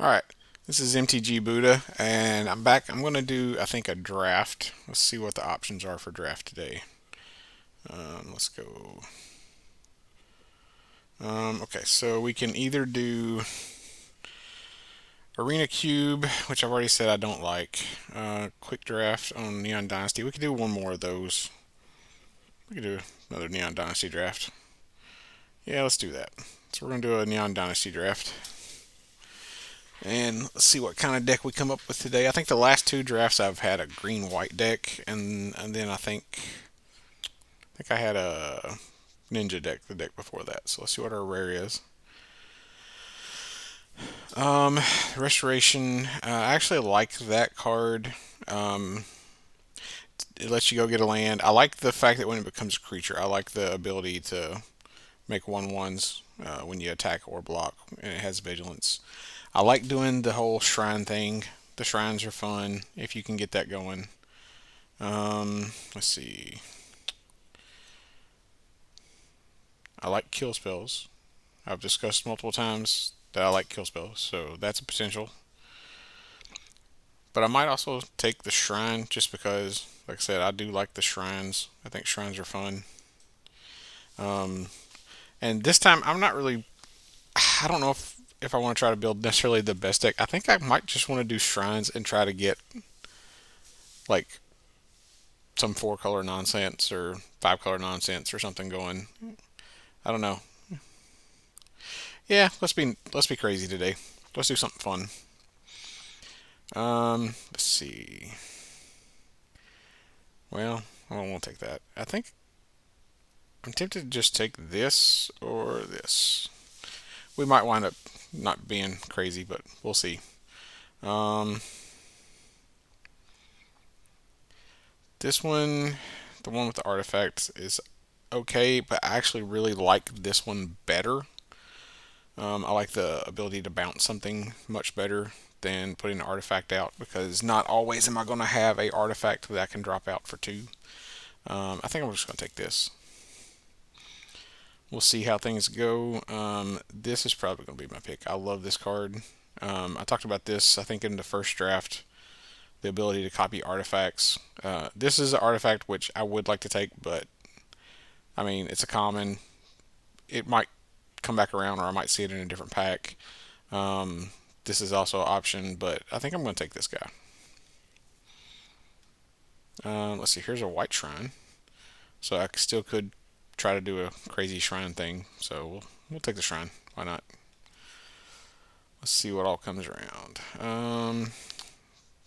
Alright, this is MTG Buddha, and I'm back. I'm going to do, I think, a draft. Let's see what the options are for draft today. Let's go. Okay, so we can either do Arena Cube, which I've already said I don't like. Quick draft on Neon Dynasty. We could do one more of those. We could do another Neon Dynasty draft. Yeah, let's do that. So we're going to do a Neon Dynasty draft. And let's see what kind of deck we come up with today. I think the last two drafts I've had a green-white deck, and then I think I had a ninja deck the deck before that. So let's see what our rare is. Um, Restoration. I actually like that card. Um, it lets you go get a land. I like the fact that when it becomes a creature, I like the ability to make 1/1s when you attack or block, and it has vigilance. I like doing the whole shrine thing. The shrines are fun if you can get that going. Let's see. I like kill spells. I've discussed multiple times that I like kill spells, so that's a potential. But I might also take the shrine just because, like I said, I do like the shrines. I think shrines are fun. Um, and this time, I'm not really. I don't know if I want to try to build necessarily the best deck. I think I might just want to do shrines and try to get like some four color nonsense or five color nonsense or something going. I don't know. Yeah, let's be crazy today. Let's do something fun. Let's see. Well, I don't want to take that. I think I'm tempted to just take this or this. We might wind up not being crazy, but we'll see. Um, this one, the one with the artifacts, is okay, but I actually really like this one better. I like the ability to bounce something much better than putting an artifact out because not always am I going to have a artifact that I can drop out for two. I think I'm just going to take this. We'll see how things go. This is probably going to be my pick. I love this card. I talked about this, I think, in the first draft. The ability to copy artifacts. This is an artifact which I would like to take, but I mean, it's a common. It might come back around, or I might see it in a different pack. Um, this is also an option, but I think I'm going to take this guy. Let's see. Here's a white shrine, so I still could try to do a crazy shrine thing. So we'll take the shrine. Why not? Let's see what all comes around.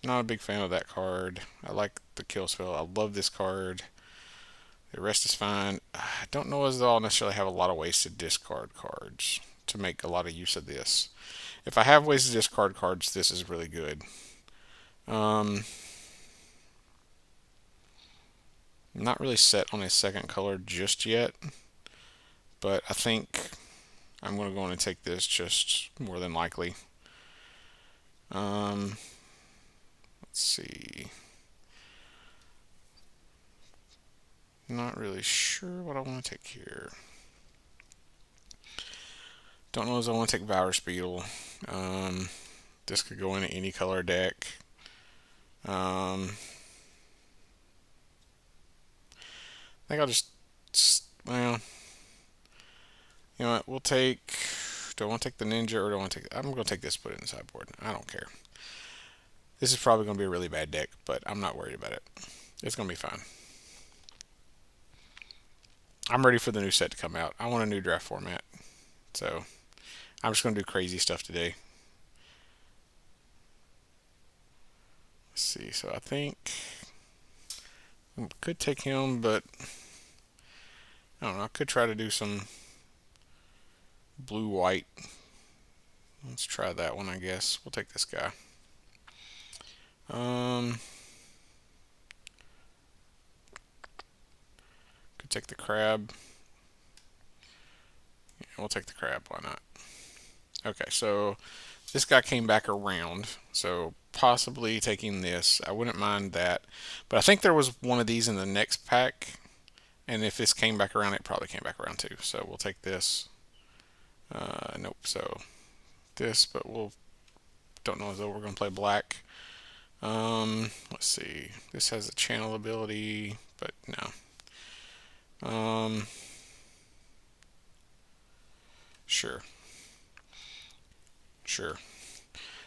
Not a big fan of that card. I like the kill spell. I love this card. The rest is fine. I don't know as though I'll necessarily have a lot of ways to discard cards to make a lot of use of this. If I have ways to discard cards, this is really good. I'm not really set on a second color just yet, but I think I'm going to go in and take this just more than likely. Let's see. Not really sure what I want to take here. Don't know as I want to take Valor's Beetle. This could go into any color deck. I think I'll just, well, you know what? We'll take. Do I want to take the ninja or do I want to take? I'm going to take this, put it in the sideboard. I don't care. This is probably going to be a really bad deck, but I'm not worried about it. It's going to be fine. I'm ready for the new set to come out. I want a new draft format. So I'm just going to do crazy stuff today. Let's see. So I think I could take him, but I don't know. I could try to do some blue white. Let's try that one, I guess. We'll take this guy. Um, could take the crab. Yeah, we'll take the crab. Why not? Okay, so this guy came back around. So possibly taking this. I wouldn't mind that. But I think there was one of these in the next pack. And if this came back around, it probably came back around too. So we'll take this. Nope. So this, but we'll don't know as though we're going to play black. Let's see. This has a channel ability, but no. Sure. Sure.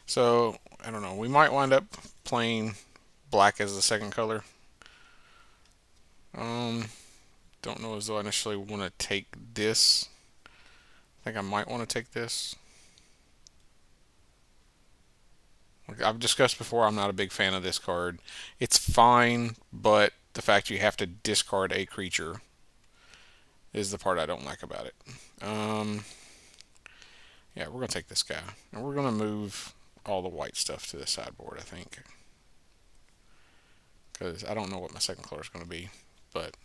So, I don't know. We might wind up playing black as the second color. Um, don't know as though I initially want to take this. I think I might want to take this. Like I've discussed before, I'm not a big fan of this card. It's fine, but the fact you have to discard a creature is the part I don't like about it. Um, yeah, we're going to take this guy. And we're going to move all the white stuff to the sideboard, I think. Because I don't know what my second color is going to be. But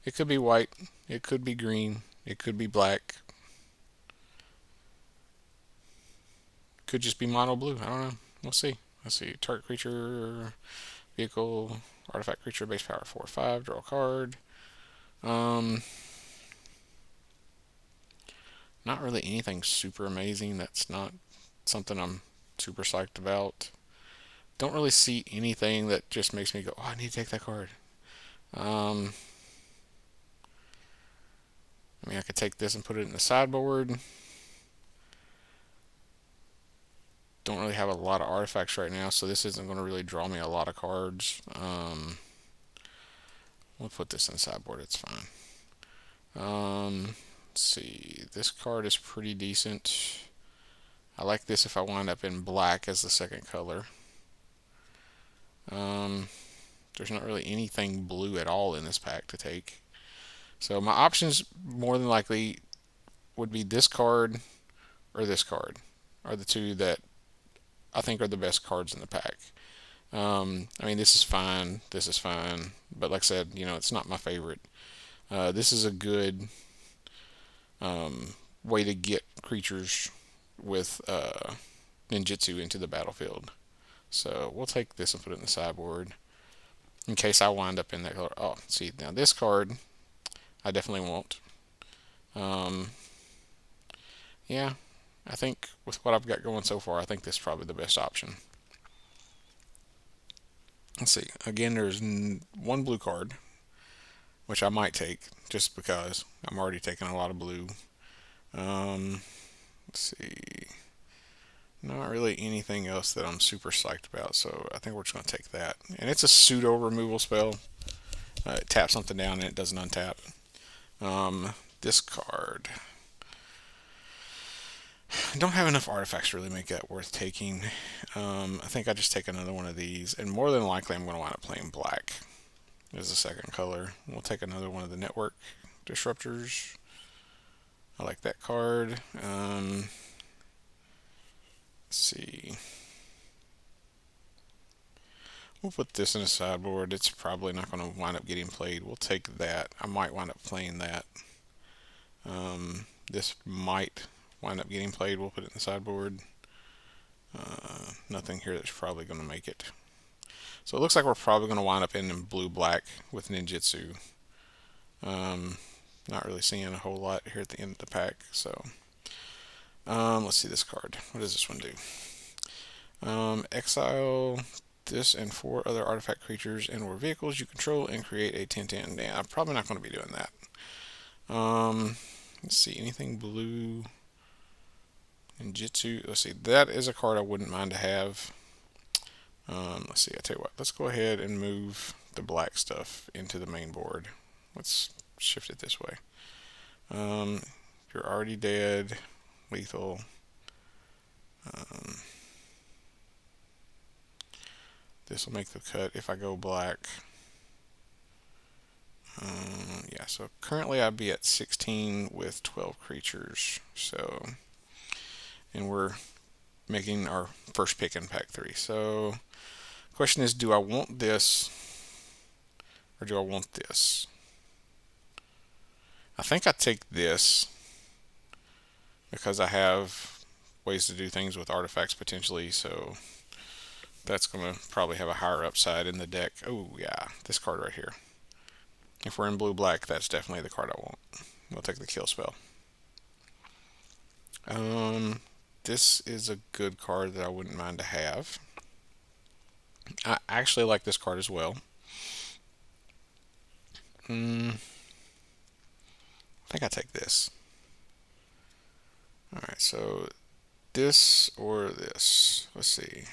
it could be white. It could be green. It could be black. It could just be mono blue. I don't know. We'll see. Let's see. Target creature, vehicle, artifact creature, base power 4/5. Draw a card. Um, Not really anything super amazing. That's not something I'm super psyched about. Don't really see anything that just makes me go, oh, I need to take that card. Um, I mean, I could take this and put it in the sideboard. Don't really have a lot of artifacts right now, so this isn't going to really draw me a lot of cards. We'll put this in the sideboard. It's fine. Let's see. This card is pretty decent. I like this if I wind up in black as the second color. There's not really anything blue at all in this pack to take. So my options more than likely would be this card or this card are the two that I think are the best cards in the pack. I mean, this is fine. This is fine. But like I said, it's not my favorite. This is a good way to get creatures with ninjutsu into the battlefield. So we'll take this and put it in the sideboard in case I wind up in that color. Oh, see, now this card I definitely won't. Yeah, I think with what I've got going so far, I think this is probably the best option. Let's see. Again, there's one blue card, which I might take just because I'm already taking a lot of blue. Let's see. Not really anything else that I'm super psyched about, so I think we're just going to take that. And it's a pseudo removal spell. It taps something down and it doesn't untap. This card. I don't have enough artifacts to really make that worth taking. I think I just take another one of these, and more than likely I'm going to wind up playing black as the second color. We'll take another one of the network disruptors. I like that card. Let's see. We'll put this in a sideboard. It's probably not going to wind up getting played. We'll take that. I might wind up playing that. This might wind up getting played. We'll put it in the sideboard. Nothing here that's probably going to make it. So it looks like we're probably going to wind up in blue-black with ninjutsu. Not really seeing a whole lot here at the end of the pack. So let's see this card. What does this one do? Exile this and 4 other artifact creatures and or vehicles you control and create a 10/10. Yeah, I'm probably not going to be doing that. Let's see, anything blue? Ninjutsu. Let's see, that is a card I wouldn't mind to have. Let's see, I tell you what, let's go ahead and move the black stuff into the main board. Let's shift it this way. You're already dead. Lethal. This will make the cut if I go black. Yeah, so currently I'd be at 16 with 12 creatures. So, and we're making our first pick in pack 3. So, question is, do I want this or do I want this? I think I take this because I have ways to do things with artifacts potentially, so that's going to probably have a higher upside in the deck. Oh, yeah, this card right here. If we're in blue-black, that's definitely the card I want. We'll take the kill spell. this is a good card that I wouldn't mind to have. I actually like this card as well. I think I take this. Alright, so this or this. Let's see.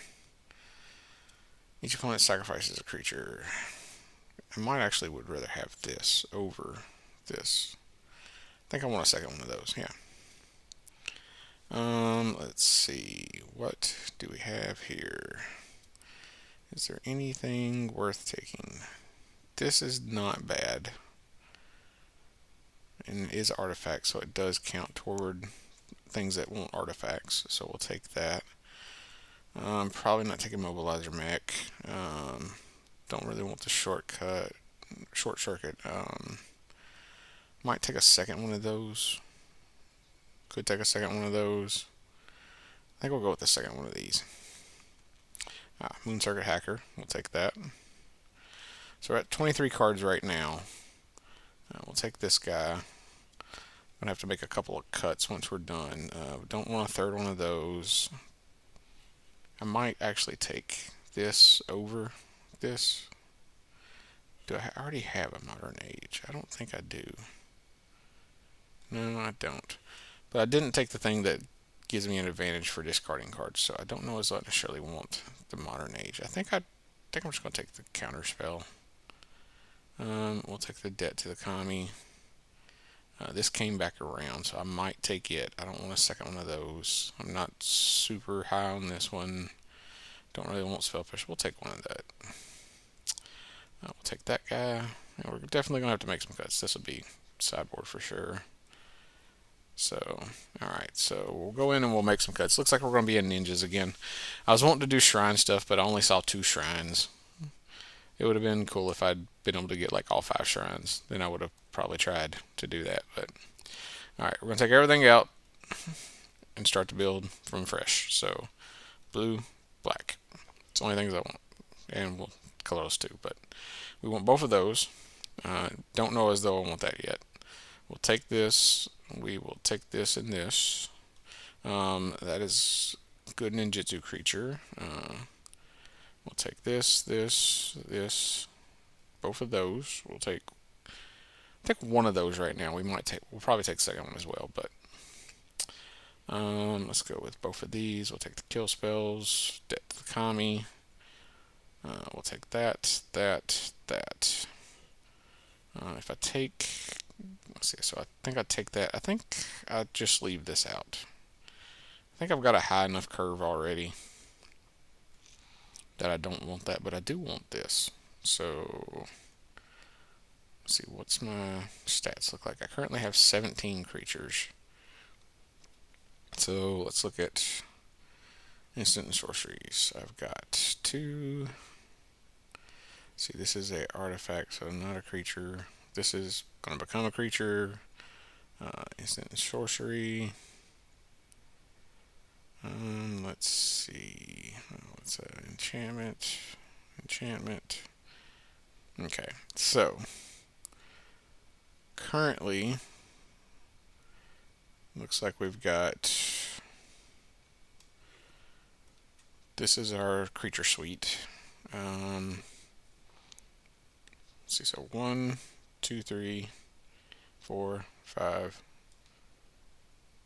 Each opponent sacrifices a creature. I might actually would rather have this over this. I think I want a second one of those. Yeah. Let's see. What do we have here? Is there anything worth taking? This is not bad. And it is artifact, so it does count toward things that want artifacts. So we'll take that. Probably not taking mobilizer mech. Don't really want the short circuit. Might take a second one of those. Could take a second one of those. I think we'll go with the second one of these. Moon Circuit Hacker. We'll take that. So we're at 23 cards right now. We'll take this guy. I'm going to have to make a couple of cuts once we're done. We don't want a third one of those. I might actually take this over this. Do I already have a Modern Age? I don't think I do. No, I don't. But I didn't take the thing that gives me an advantage for discarding cards, so I don't know as I necessarily want the Modern Age. I think I'm just going to take the counter spell. We'll take the Debt to the Kami. This came back around, so I might take it. I don't want a second one of those. I'm not super high on this one. Don't really want Spell Push. We'll take one of that. We'll take that guy. And we're definitely going to have to make some cuts. This will be sideboard for sure. So, alright, so we'll go in and we'll make some cuts. Looks like we're going to be in ninjas again. I was wanting to do shrine stuff, but I only saw 2 shrines. It would have been cool if I'd been able to get like all 5 shrines. Then I would have probably tried to do that. But alright, we're going to take everything out and start to build from fresh. So, blue, black. It's the only things I want. And we'll color those too. But we want both of those. Don't know as though I want that yet. We'll take this. We will take this and this. That is good ninjutsu creature. We'll take this, this, both of those. We'll take one of those right now. We'll probably take the second one as well, but let's go with both of these. We'll take the kill spells, Debt to the Kami. We'll take that. If I take, let's see, so I think I take that. I think I just leave this out. I think I've got a high enough curve already that I don't want that, but I do want this. So, let's see, what's my stats look like? I currently have 17 creatures. So, let's look at instant and sorceries. I've got 2. See, this is a artifact, so not a creature. This is going to become a creature. Instant and sorcery. Let's see. What's that? Enchantment. Okay, so currently looks like we've got. This is our creature suite. Let's see. So 1, 2, 3, 4, 5,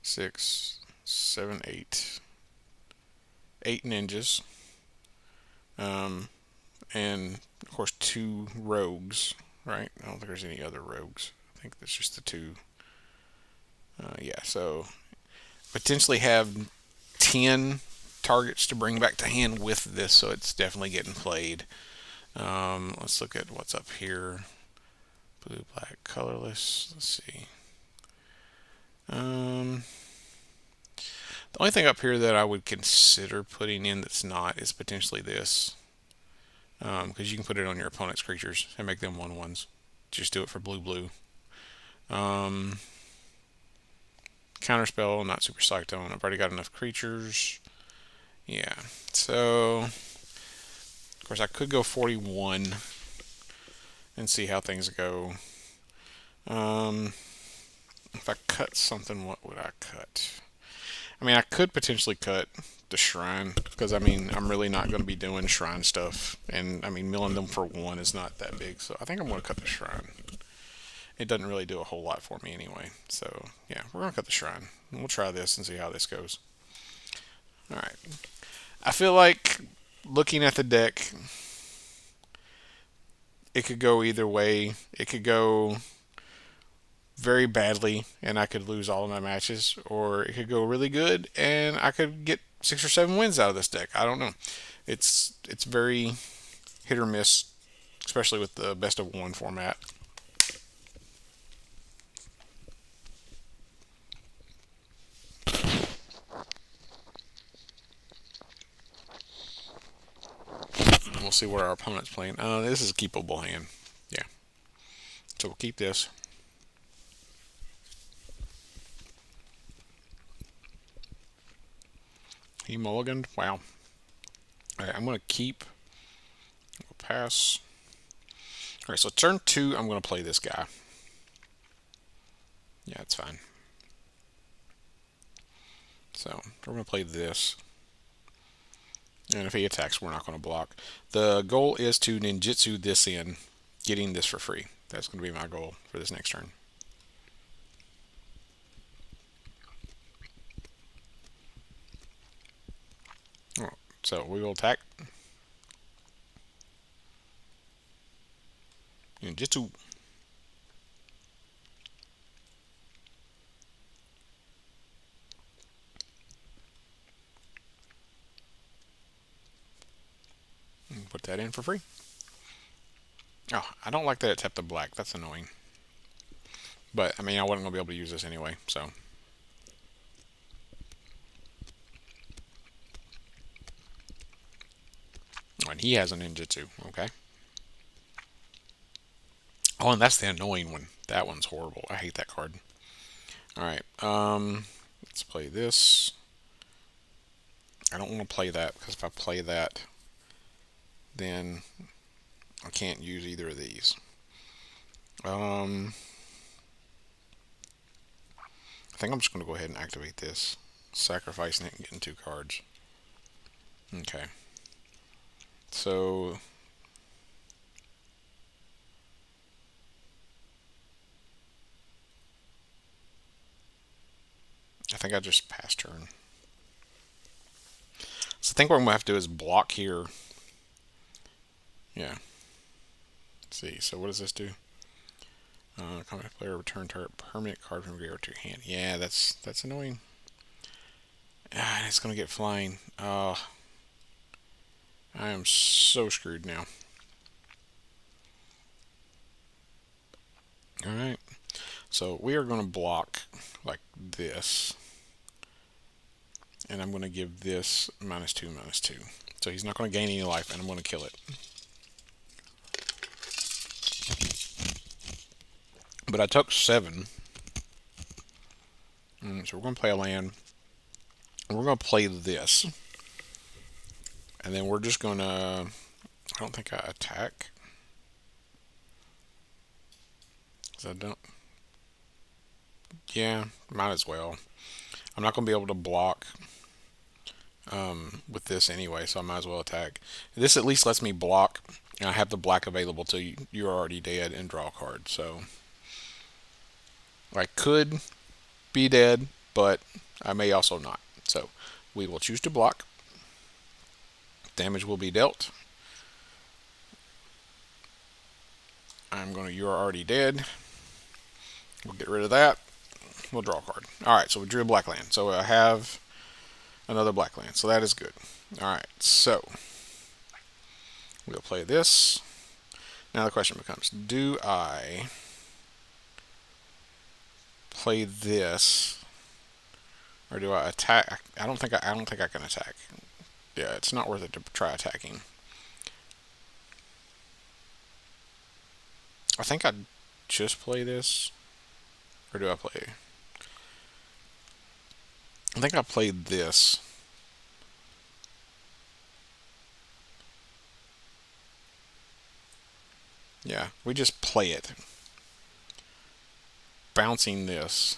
6, 7, 8. 8 ninjas, and of course 2 rogues, right? I don't think there's any other rogues. I think that's just the 2. Yeah, so potentially have 10 targets to bring back to hand with this, so it's definitely getting played. Let's look at what's up here. Blue, black, colorless. Let's see. The only thing up here that I would consider putting in that's not is potentially this. Because you can put it on your opponent's creatures and make them 1/1s. Just do it for blue. Counterspell, not super psyched on. I've already got enough creatures. Yeah. So, of course, I could go 41 and see how things go. If I cut something, what would I cut? I mean, I could potentially cut the shrine because I mean, I'm really not going to be doing shrine stuff, and I mean, milling them for one is not that big. So I think I'm going to cut the shrine. It doesn't really do a whole lot for me anyway. So yeah, we're going to cut the shrine. We'll try this and see how this goes. All right. I feel like looking at the deck, it could go either way. It could go very badly and I could lose all of my matches, or it could go really good and I could get 6 or 7 wins out of this deck. I don't know. It's very hit or miss, especially with the best of one format. We'll see what our opponent's playing. This is a keepable hand. Yeah. So we'll keep this. He mulliganed. Wow. Alright, I'm going to keep. We'll pass. Alright, so turn 2, I'm going to play this guy. Yeah, it's fine. So we're going to play this. And if he attacks, we're not going to block. The goal is to ninjutsu this in, getting this for free. That's going to be my goal for this next turn. Oh, so we will attack. Ninjutsu. Put that in for free. Oh, I don't like that it tapped the black. That's annoying. But, I mean, I wasn't going to be able to use this anyway, so. Oh, and he has a ninjutsu. Okay. Oh, and that's the annoying one. That one's horrible. I hate that card. Alright, let's play this. I don't want to play that, because if I play that, then I can't use either of these. I think I'm just going to go ahead and activate this. Sacrificing it and getting 2 cards. Okay. So I think I just passed turn. So I think what I'm going to have to do is block here. Yeah. Let's see. So what does this do? Combat player return target permanent card from graveyard to your hand. Yeah, that's annoying. Ah, and it's going to get flying. I am so screwed now. Alright. So we are going to block like this. And I'm going to give this -2, -2. So he's not going to gain any life, and I'm going to kill it. But I took 7. So we're going to play a land. We're going to play this. And then we're just going to... I don't think I attack. Because I don't... Yeah, might as well. I'm not going to be able to block with this anyway, so I might as well attack. This at least lets me block, and I have the black available till you're already dead and draw a card. So I could be dead, but I may also not. So we will choose to block. Damage will be dealt. I'm going to, you're already dead. We'll get rid of that. We'll draw a card. Alright, so we drew a black land. So I have another black land. So that is good. Alright, so we'll play this. Now the question becomes, do I play this, or do I attack? I don't think I can attack. Yeah, it's not worth it to try attacking. I think I'd just play this, or do I play? I think I played this. Yeah, we just play it. Bouncing this.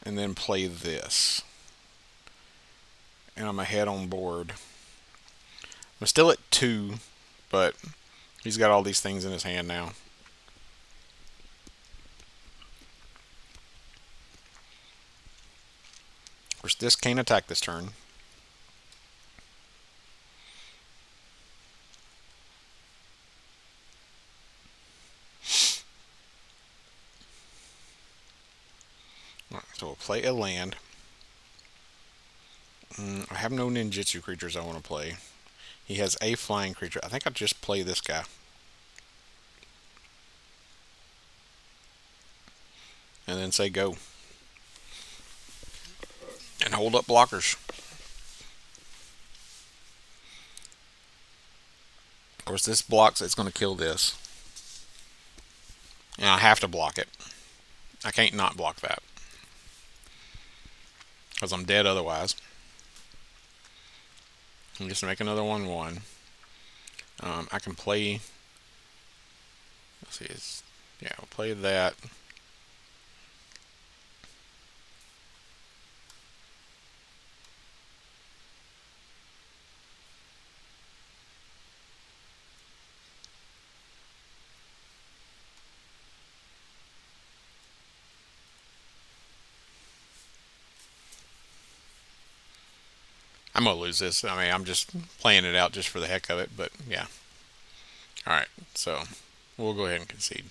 and then play this. And I'm ahead on board. I'm still at 2, but he's got all these things in his hand now. Of course, this can't attack this turn. Alright, so we'll play a land. I have no ninjutsu creatures I want to play. He has a flying creature. I think I'll just play this guy. And then say go. And hold up blockers. Of course, this blocks, it's going to kill this. And I have to block it. I can't not block that. Because I'm dead otherwise. I'm just make another 1/1. I can play. Let's see. Yeah, we'll play that. I'm going to lose this. I mean, I'm just playing it out just for the heck of it, but yeah. Alright, so we'll go ahead and concede.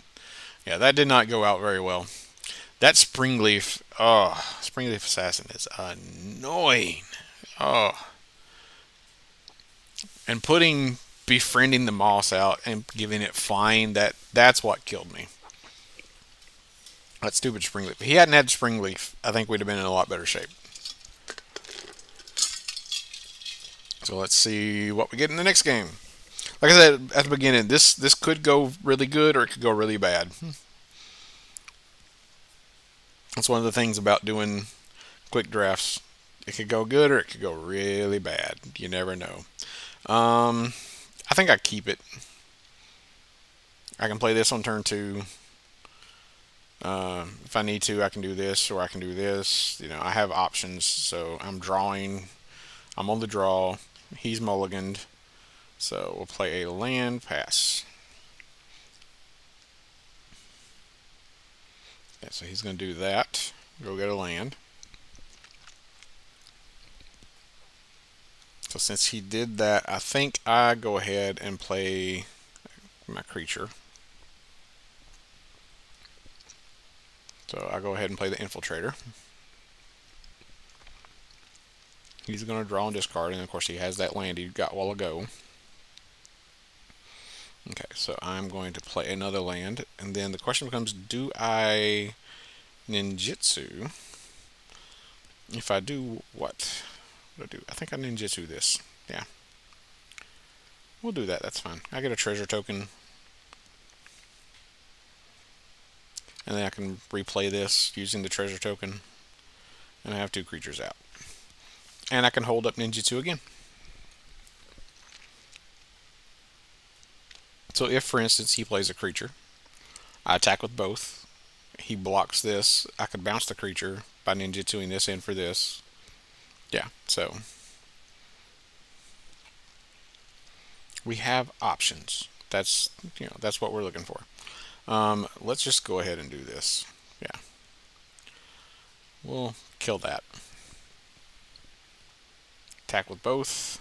Yeah, that did not go out very well. That Springleaf, Springleaf Assassin is annoying. Oh. And putting befriending the moss out and giving it flying, that's what killed me. That stupid Springleaf. If he hadn't had Springleaf, I think we'd have been in a lot better shape. So let's see what we get in the next game. Like I said at the beginning, this could go really good or it could go really bad. That's one of the things about doing quick drafts. It could go good or it could go really bad. You never know. I think I keep it. I can play this on turn 2. If I need to, I can do this or I can do this. You know, I have options. So I'm drawing. I'm on the draw. He's mulliganed. So we'll play a land pass. Yeah, so he's going to do that. Go get a land. So since he did that, I think I go ahead and play my creature. So I go ahead and play the Infiltrator. He's going to draw and discard, and of course he has that land he got a while ago. Okay, so I'm going to play another land, and then the question becomes, do I ninjutsu? If I do, what? What do I do? I think I ninjutsu this. Yeah. We'll do that, that's fine. I get a treasure token. And then I can replay this using the treasure token. And I have 2 creatures out. And I can hold up ninjutsu again. So if, for instance, he plays a creature, I attack with both. He blocks this. I could bounce the creature by ninjutsuing this in for this. Yeah, so we have options. That's that's what we're looking for. Let's just go ahead and do this. Yeah, we'll kill that. Attack with both.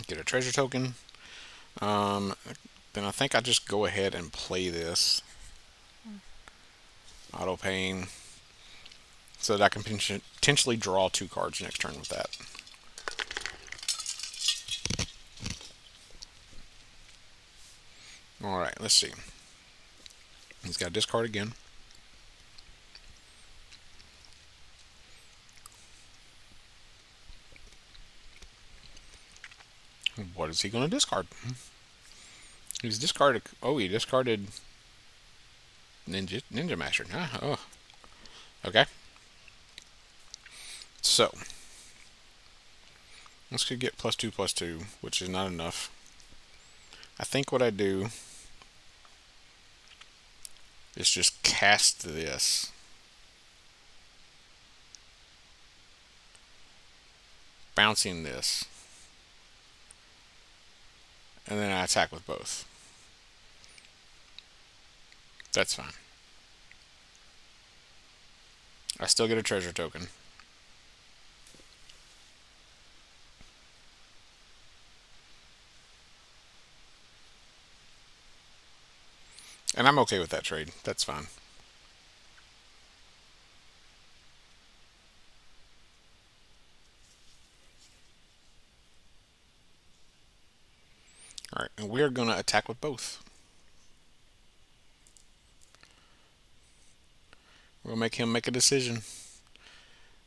Get a treasure token. Then I think I just go ahead and play this. Auto pain. So that I can potentially draw 2 cards next turn with that. Alright, let's see. He's got to discard again. What is he going to discard? He's discarded. Oh, he discarded Ninja Master. Oh, okay. So this could get +2/+2, which is not enough. I think what I do is just cast this, bouncing this, and then I attack with both. That's fine. I still get a treasure token. And I'm okay with that trade. That's fine. Alright, and we're going to attack with both. We'll make him make a decision.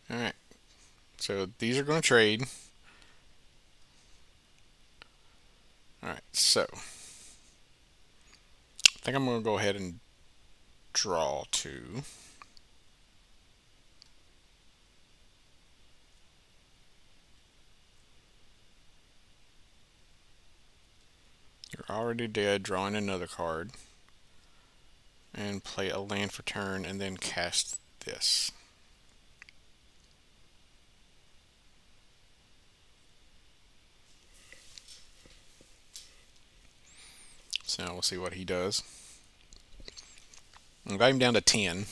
Alright, so these are going to trade. Alright, so I think I'm going to go ahead and draw two. You're already dead, drawing another card. And play a land for turn and then cast this. So now we'll see what he does. I got him down to 10.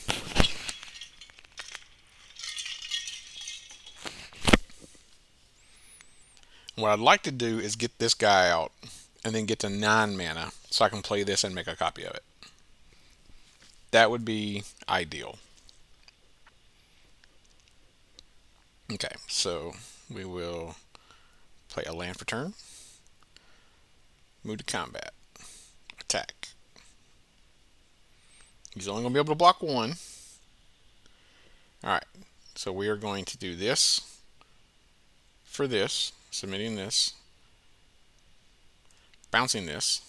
What I'd like to do is get this guy out and then get to 9 mana so I can play this and make a copy of it. That would be ideal. Okay, so we will play a land for turn. Move to combat. Attack. He's only going to be able to block one. Alright, so we are going to do this for this, submitting this, bouncing this,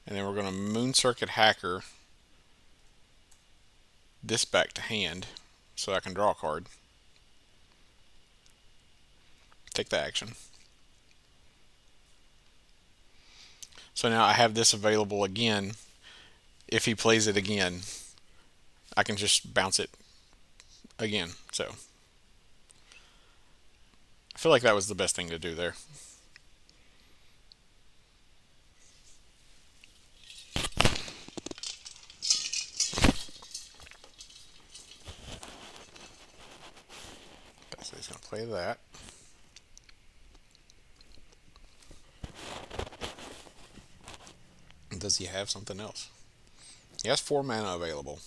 and then we're going to Moon Circuit Hacker this back to hand so I can draw a card. Take the action. So now I have this available again. If he plays it again, I can just bounce it again. So I feel like that was the best thing to do there. Okay, so he's going to play that. Does he have something else? He has 4 mana available.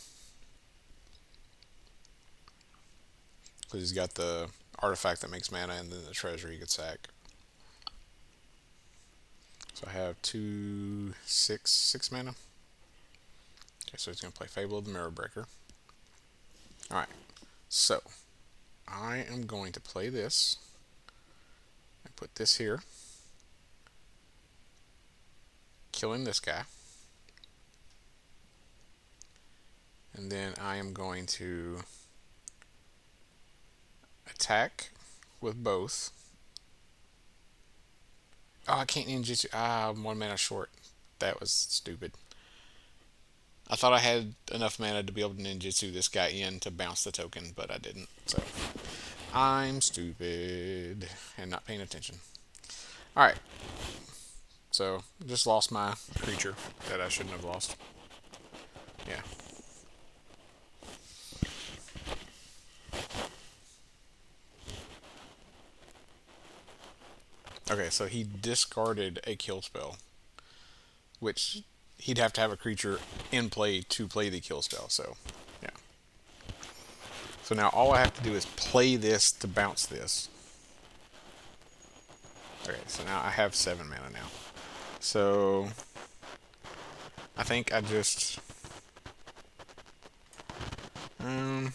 Because he's got the artifact that makes mana and then the treasure he could sack. So I have 6 mana. Okay, so he's going to play Fable of the Mirror Breaker. Alright, so I am going to play this. I put this here. Killing this guy. And then I am going to attack with both. Oh, I can't ninjutsu. I'm 1 mana short. That was stupid. I thought I had enough mana to be able to ninjutsu this guy in to bounce the token, but I didn't. So I'm stupid and not paying attention. Alright. So just lost my creature that I shouldn't have lost. Yeah. Okay, so he discarded a kill spell, which he'd have to have a creature in play to play the kill spell. So, yeah. So now all I have to do is play this to bounce this. Okay, so now I have 7 mana now. So I think I just I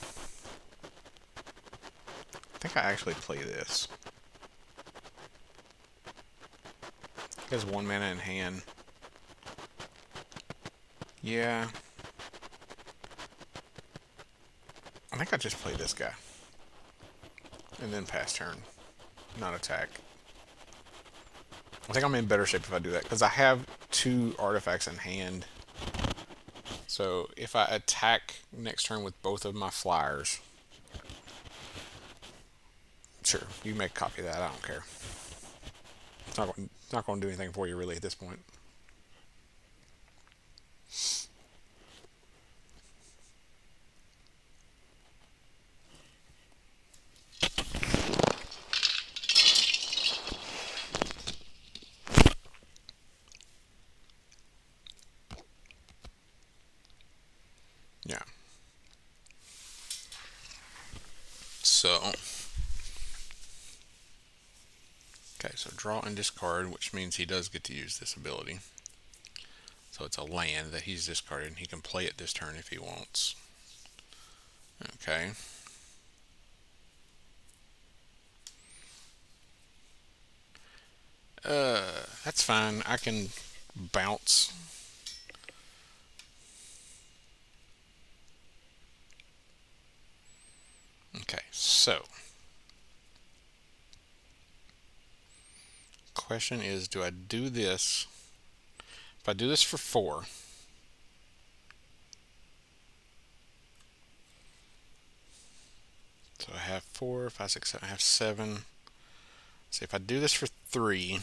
think I actually play this. He has 1 mana in hand. Yeah. I think I just play this guy. And then pass turn. Not attack. I think I'm in better shape if I do that. Because I have 2 artifacts in hand. So if I attack next turn with both of my flyers, sure, you make a copy of that. I don't care. It's not going to do anything for you really at this point. Yeah. So, okay, so draw and discard, which means he does get to use this ability. So it's a land that he's discarded, and he can play it this turn if he wants. Okay. That's fine. I can bounce. Okay, so question is, do I do this? If I do this for 4, so I have 4, 5, 6, 7, I have 7. So if I do this for 3,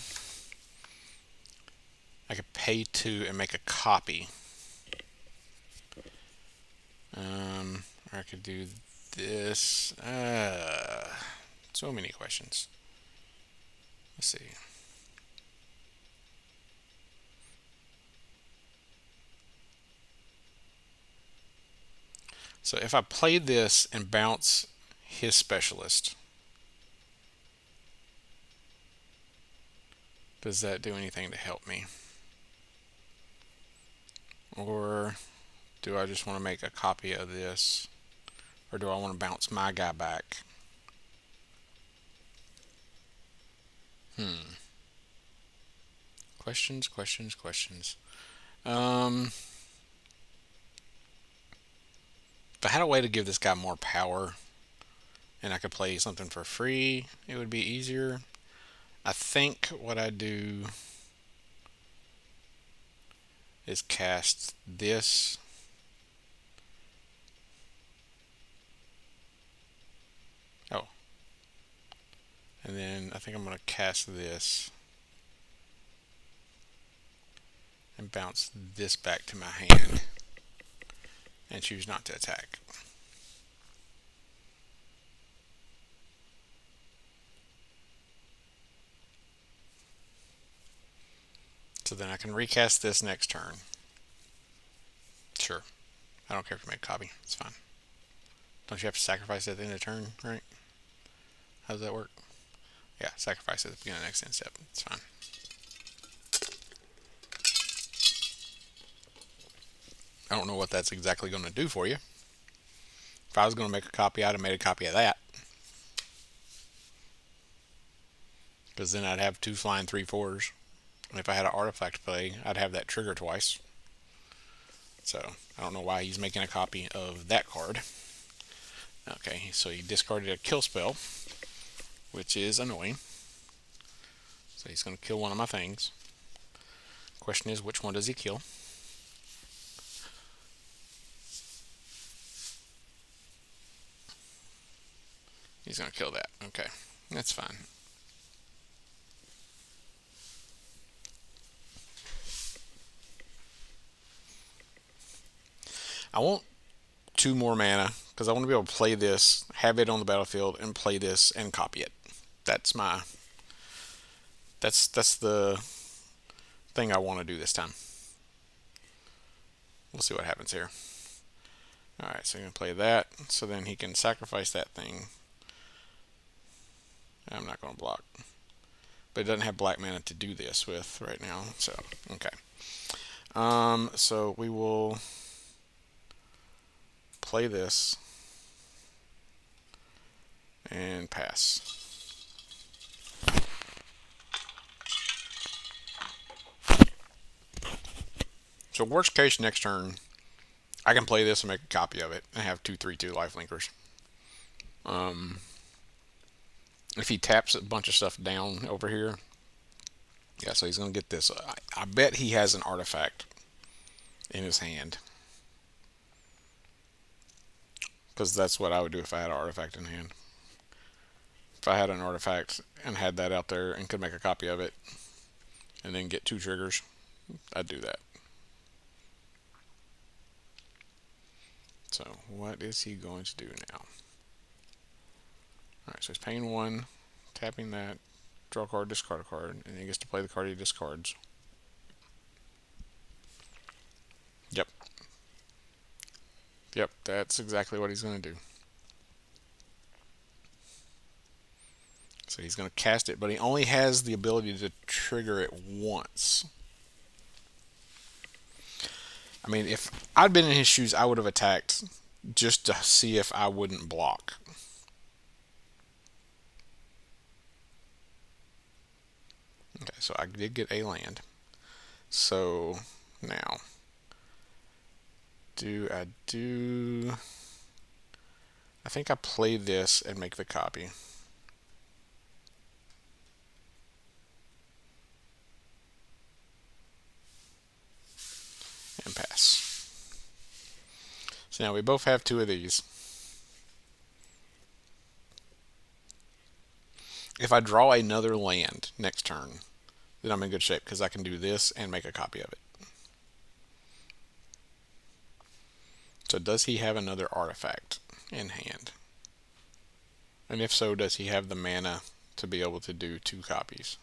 I could pay 2 and make a copy. Or I could do this. So many questions. Let's see. So if I play this and bounce his specialist, does that do anything to help me? Or do I just want to make a copy of this? Or do I want to bounce my guy back? Questions, questions, questions. If I had a way to give this guy more power and I could play something for free, it would be easier. I think what I do is cast this. Oh. And then I think I'm going to cast this and bounce this back to my hand and choose not to attack. So then I can recast this next turn. Sure. I don't care if you make a copy. It's fine. Don't you have to sacrifice it at the end of the turn, right? How does that work? Yeah, sacrifice it at the beginning of the next end step. It's fine. I don't know what that's exactly going to do for you. If I was going to make a copy, I'd have made a copy of that. Because then I'd have 2 flying 3/4s. And if I had an artifact play, I'd have that trigger twice. So I don't know why he's making a copy of that card. Okay, so he discarded a kill spell, which is annoying. So he's going to kill one of my things. Question is, which one does he kill? He's going to kill that. Okay, that's fine. I want 2 more mana because I want to be able to play this, have it on the battlefield, and play this and copy it. That's the thing I want to do this time. We'll see what happens here. Alright, so I'm going to play that. So then he can sacrifice that thing. I'm not going to block. But it doesn't have black mana to do this with right now. So, okay. So we will play this and pass. So worst case next turn, I can play this and make a copy of it and have 2/3/2 lifelinkers. If he taps a bunch of stuff down over here, yeah, so he's going to get this. I bet he has an artifact in his hand. Because that's what I would do if I had an artifact in hand. If I had an artifact and had that out there and could make a copy of it and then get 2 triggers, I'd do that. So what is he going to do now? Alright, so he's paying 1, tapping that, draw a card, discard a card, and he gets to play the card he discards. Yep. Yep, that's exactly what he's going to do. So he's going to cast it, but he only has the ability to trigger it once. I mean, if I'd been in his shoes, I would have attacked just to see if I wouldn't block. Okay, so I did get a land. So now, I think I play this and make the copy. And pass. So now we both have 2 of these. If I draw another land next turn, then I'm in good shape because I can do this and make a copy of it. So does he have another artifact in hand? And if so, does he have the mana to be able to do 2 copies?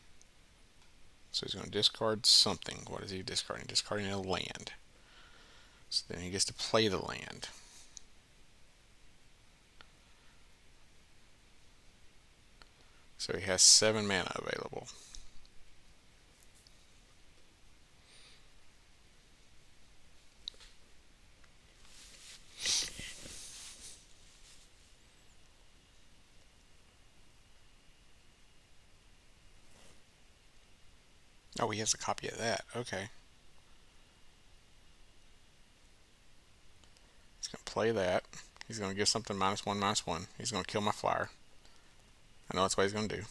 So he's going to discard something. What is he discarding? Discarding a land. So then he gets to play the land. So he has 7 mana available. Oh, he has a copy of that. Okay. He's going to play that. He's going to give something -1/-1. He's going to kill my flyer. I know that's what he's going to do.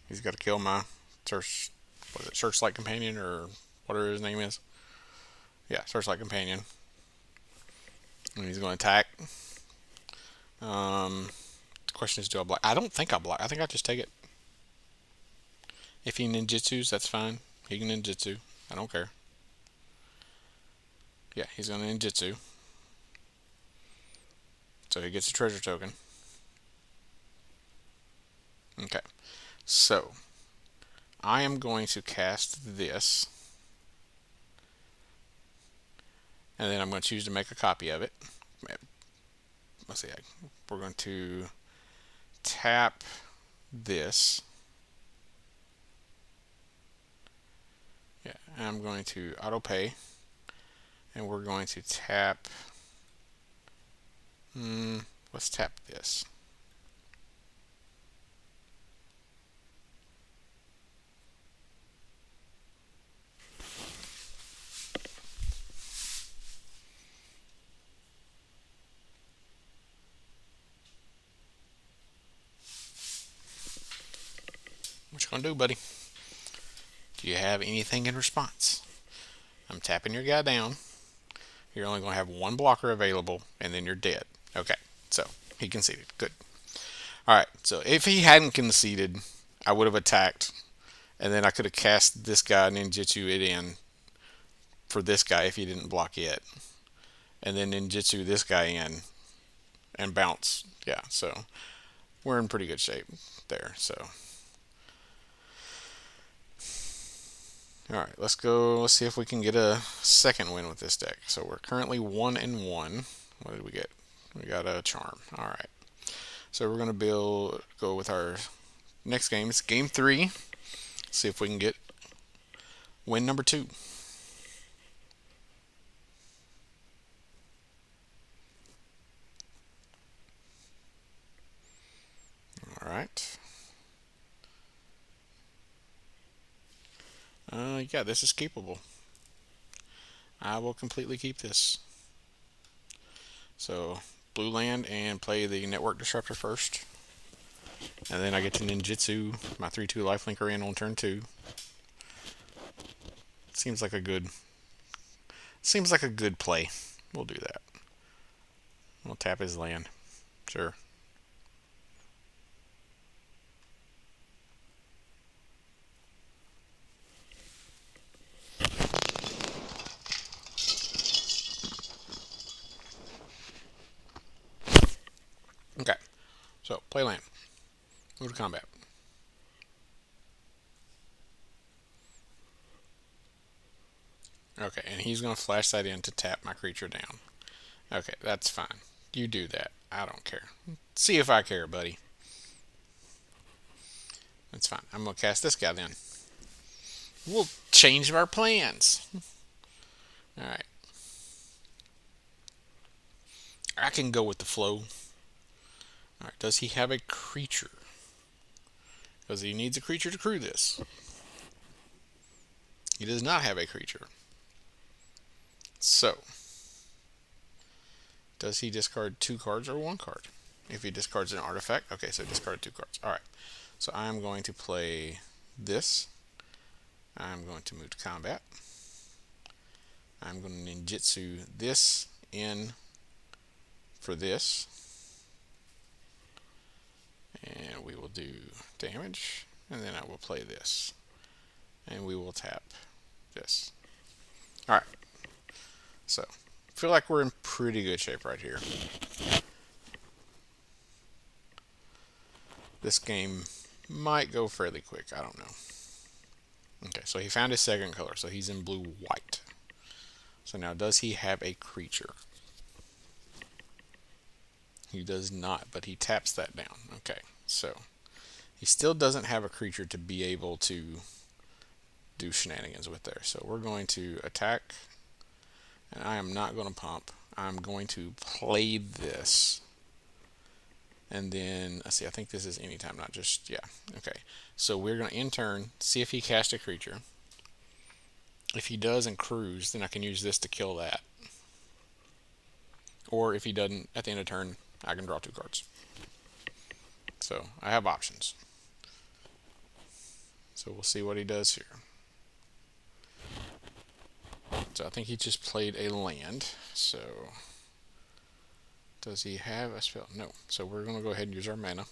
He's got to kill my Searchlight Companion or whatever his name is. Yeah, Searchlight Companion. And he's going to attack. The question is, do I block? I don't think I block. I think I just take it. If he ninjutsus, that's fine. He can ninjutsu. I don't care. Yeah, he's going to ninjutsu. So he gets a treasure token. Okay. So, I am going to cast this. And then I'm going to choose to make a copy of it. Let's see. We're going to tap this. Yeah, and I'm going to auto pay. And we're going to tap. Let's tap this. What you gonna do, buddy? Do you have anything in response? I'm tapping your guy down. You're only going to have 1 blocker available, and then you're dead. Okay, so he conceded. Good. Alright, so if he hadn't conceded, I would have attacked, and then I could have cast this guy ninjutsu it in for this guy if he didn't block yet. And then ninjutsu this guy in and bounce. Yeah, so we're in pretty good shape there. So alright, let's go. Let's see if we can get a second win with this deck. So we're currently 1-1. What did we get? We got a charm. Alright. So we're going to go with our next game. It's game 3. See if we can get win number 2. Alright. Yeah, this is keepable. I will completely keep this. So, blue land and play the Network Disruptor first. And then I get to ninjutsu my 3/2 lifelinker in on turn 2. Seems like a good play. We'll do that. tap his land. Sure. Okay. So, play land. Move to combat. Okay, and he's going to flash that in to tap my creature down. Okay, that's fine. You do that. I don't care. See if I care, buddy. That's fine. I'm going to cast this guy then. We'll change our plans. Alright. I can go with the flow. Alright, does he have a creature? Because he needs a creature to crew this. He does not have a creature. So, does he discard 2 cards or 1 card? If he discards an artifact, okay, so discard 2 cards. Alright, so I'm going to play this. I'm going to move to combat. I'm going to ninjutsu this in for this. And we will do damage. And then I will play this. And we will tap this. Alright. So, I feel like we're in pretty good shape right here. This game might go fairly quick. I don't know. Okay, so he found his second color. So he's in blue-white. So now, does he have a creature? He does not, but he taps that down. Okay, so he still doesn't have a creature to be able to do shenanigans with there. So we're going to attack, and I am not going to pump. I'm going to play this. And then, let's see, I think this is anytime, not just, yeah. Okay, so we're going to in turn see if he casts a creature. If he does and crews, then I can use this to kill that. Or if he doesn't, at the end of turn, I can draw 2 cards. So I have options. So we'll see what he does here. So I think he just played a land. So does he have a spell? No. So we're going to go ahead and use our mana.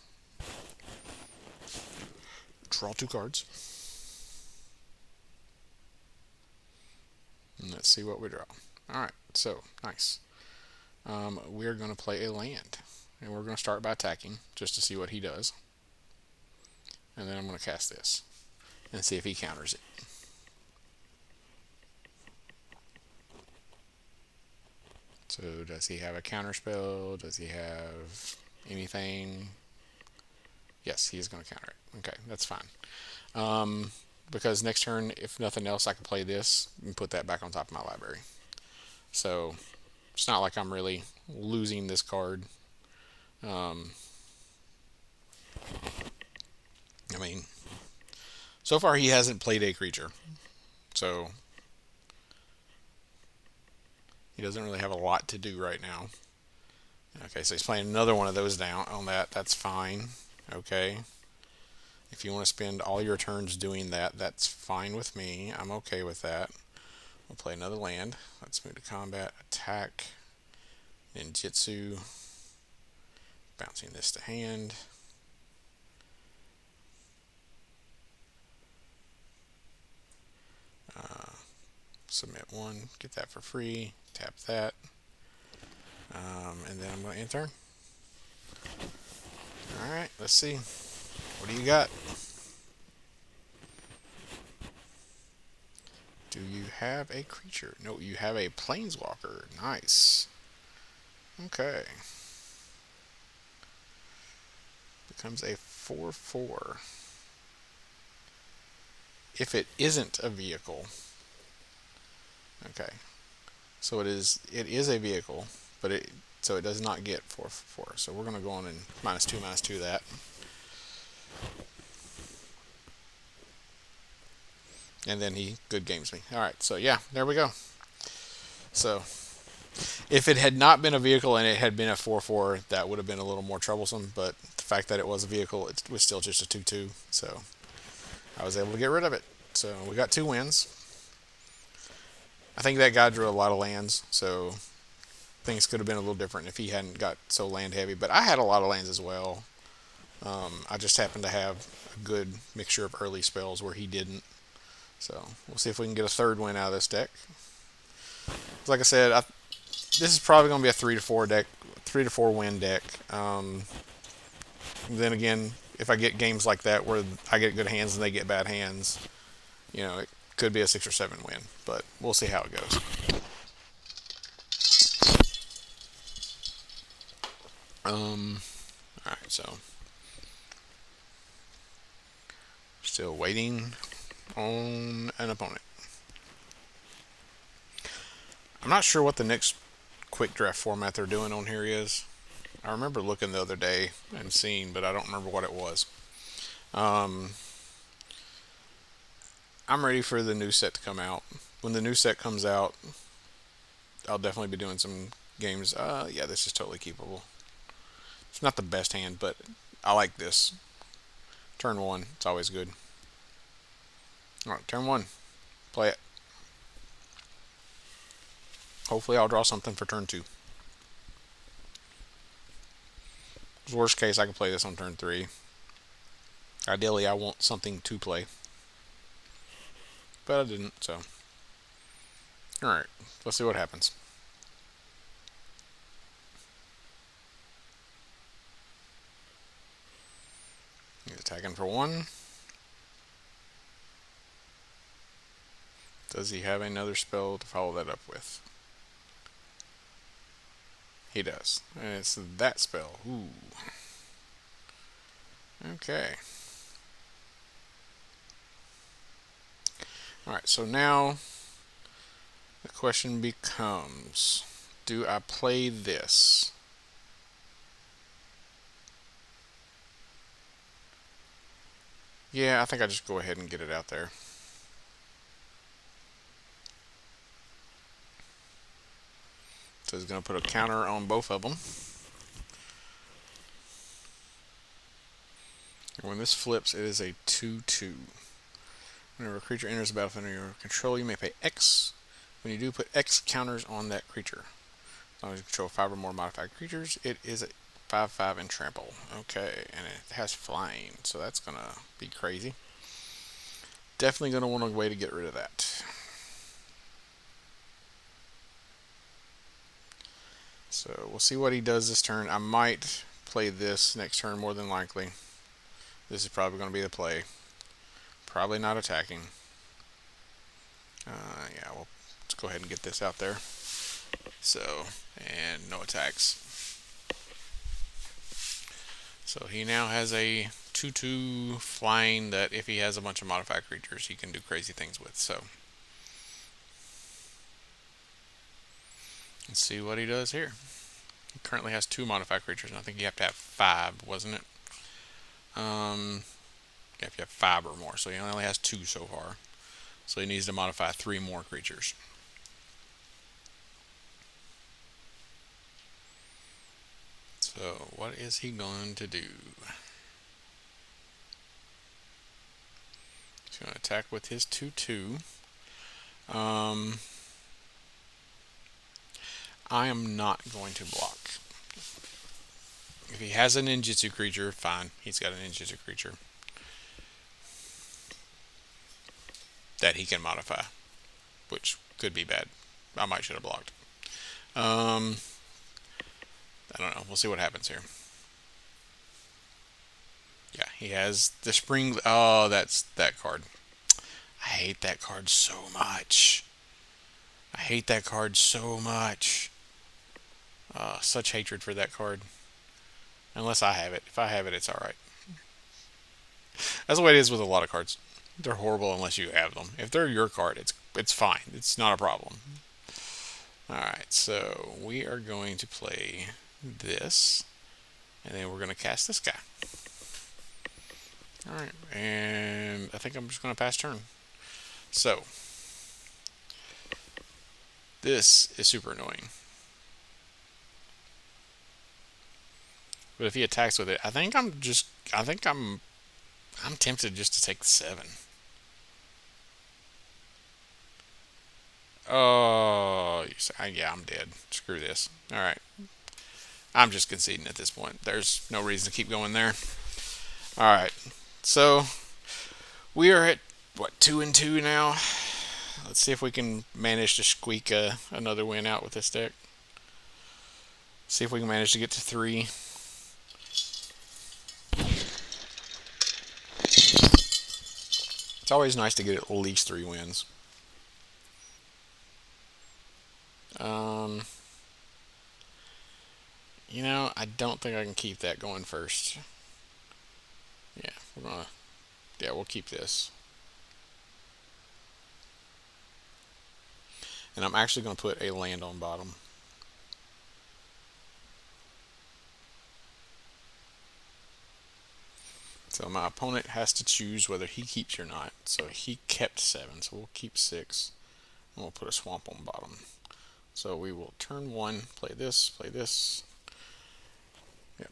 Draw 2 cards. And let's see what we draw. Alright, so nice. We're going to play a land. And we're going to start by attacking just to see what he does. And then I'm going to cast this and see if he counters it. So does he have a counter spell? Does he have anything? Yes, he is going to counter it. Okay, that's fine. Because next turn, if nothing else, I can play this and put that back on top of my library. So it's not like I'm really losing this card. I mean, so far he hasn't played a creature. So he doesn't really have a lot to do right now. Okay, so he's playing another one of those down on that. That's fine. Okay. If you want to spend all your turns doing that, that's fine with me. I'm okay with that. We'll play another land. Let's move to combat, attack, ninjutsu, bouncing this to hand. Submit 1, get that for free, tap that, and then I'm going to enter. Alright, let's see. What do you got? Do you have a creature? No, you have a planeswalker. Nice. Okay. Becomes a 4/4. If it isn't a vehicle. Okay. So it is a vehicle, but it does not get 4/4. So we're going to go on and -2/-2 that. And then he good games me. Alright, so yeah, there we go. So if it had not been a vehicle and it had been a 4/4, that would have been a little more troublesome, but the fact that it was a vehicle, it was still just a 2/2, so I was able to get rid of it. So we got 2 wins. I think that guy drew a lot of lands, so things could have been a little different if he hadn't got so land heavy. But I had a lot of lands as well. I just happened to have a good mixture of early spells where he didn't. So we'll see if we can get a third win out of this deck. Like I said, this is probably going to be a 3 to 4 win deck. Then again, if I get games like that where I get good hands and they get bad hands, it could be a 6 or 7 win. But we'll see how it goes. Alright, so still waiting on an opponent. I'm not sure what the next quick draft format they're doing on here is. I remember looking the other day and seeing, but I don't remember what it was. I'm ready for the new set to come out. When the new set comes out, I'll definitely be doing some games. Yeah, this is totally keepable. It's not the best hand, but I like this. Turn 1, it's always good. Alright, turn 1. Play it. Hopefully I'll draw something for turn 2. Worst case, I can play this on turn 3. Ideally, I want something to play. But I didn't, so. Alright, let's see what happens. He's attacking for 1. Does he have another spell to follow that up with? He does. And it's that spell. Ooh. Okay. Alright, so now the question becomes, do I play this? Yeah, I think I just go ahead and get it out there. So he's going to put a counter on both of them. And when this flips, it is a 2/2. Whenever a creature enters the battlefield under your control, you may pay X. When you do, put X counters on that creature. As long as you control 5 or more modified creatures, it is a 5/5 and trample. Okay, and it has flying, so that's going to be crazy. Definitely going to want a way to get rid of that. So we'll see what he does this turn. I might play this next turn more than likely. This is probably going to be the play. Probably not attacking. Yeah, well, let's go ahead and get this out there. So, and no attacks. So he now has a 2/2 flying that if he has a bunch of modified creatures, he can do crazy things with. So, let's see what he does here. He currently has 2 modified creatures, and I think you have to have 5, wasn't it? Yeah, if you have 5 or more. So he only has 2 so far. So he needs to modify 3 more creatures. So what is he going to do? He's going to attack with his 2/2. I am not going to block. If he has a ninjutsu creature, fine. He's got a ninjutsu creature that he can modify, which could be bad. I might should have blocked. I don't know. We'll see what happens here. Yeah, he has the spring. Oh, that's that card. I hate that card so much. I hate that card so much. Such hatred for that card. Unless I have it. If I have it, it's alright. That's the way it is with a lot of cards. They're horrible unless you have them. If they're your card, it's fine. It's not a problem. Alright, so we are going to play this. And then we're going to cast this guy. Alright, and I think I'm just going to pass turn. So, this is super annoying. But if he attacks with it, I think I'm tempted just to take 7. Oh, yeah, I'm dead. Screw this. All right, I'm just conceding at this point. There's no reason to keep going there. All right, so we are at what 2-2 now. Let's see if we can manage to squeak another win out with this deck. See if we can manage to get to 3. It's always nice to get at least 3 wins. Um, I don't think I can keep that going first. Yeah, we'll keep this. And I'm actually gonna put a land on bottom. So my opponent has to choose whether he keeps or not. So he kept 7, so we'll keep 6. And we'll put a swamp on bottom. So we will turn 1, play this, play this. Yep,